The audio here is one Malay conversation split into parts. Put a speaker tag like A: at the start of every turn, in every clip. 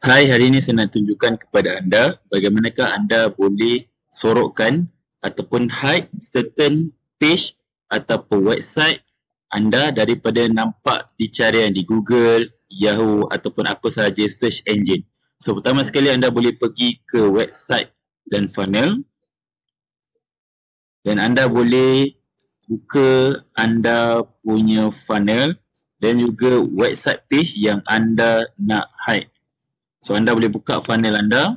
A: Hai, hari ini saya nak tunjukkan kepada anda bagaimanakah anda boleh sorokkan ataupun hide certain page ataupun website anda daripada nampak di carian di Google, Yahoo ataupun apa sahaja search engine. So, pertama sekali anda boleh pergi ke website dan funnel dan anda boleh buka anda punya funnel dan juga website page yang anda nak hide. So, anda boleh buka funnel anda.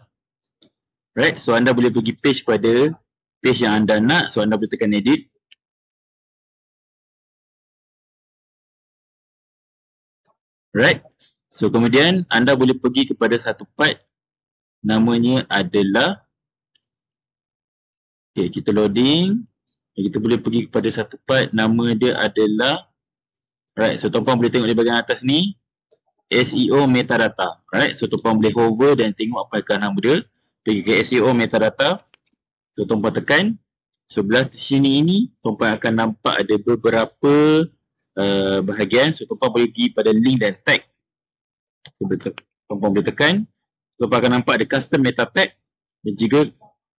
A: Right, so anda boleh pergi page pada page yang anda nak. So, anda boleh tekan edit. Right, so kemudian anda boleh pergi kepada satu part. Namanya adalah, okay, kita loading. Kita boleh pergi kepada satu part. Nama dia adalah, right, so tuan-puan boleh tengok di bahagian atas ni, SEO metadata. Right, so tuan-puan boleh hover dan tengok apakah nama dia. Pergi ke SEO metadata. So, tuan-puan tekan. Sebelah sini ini, tuan-puan akan nampak ada beberapa bahagian. So, tuan-puan boleh pergi pada link dan tag. So, tuan-puan boleh tekan. Tuan-puan akan nampak ada custom meta tag dan juga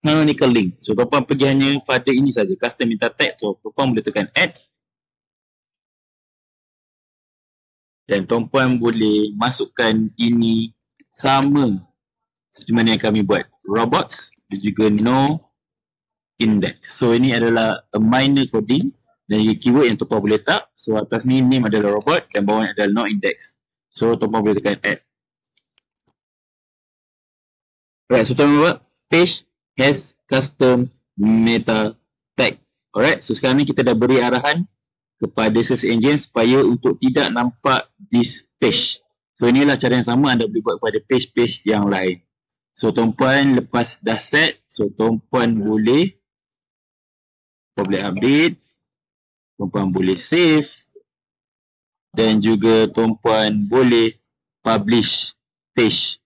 A: canonical link. So, tuan-puan pergi hanya pada ini saja, custom meta tag. So, tuan-puan boleh tekan add. Dan tuan-puan boleh masukkan ini sama seperti mana yang kami buat. Robots dan juga no index. So, ini adalah a minor coding dan juga keyword yang tuan-puan boleh letak. So, atas ni name adalah robot dan bawah adalah no index. So, tuan-puan boleh tekan add. Alright, so tuan-puan, page has custom meta tag. Alright, so sekarang ni kita dah beri arahan kepada search engine supaya untuk tidak nampak this page. So, inilah cara yang sama anda boleh buat kepada page-page yang lain. So, tuan-puan lepas dah set, so tuan-puan boleh update, tuan-puan boleh save dan juga tuan-puan boleh publish page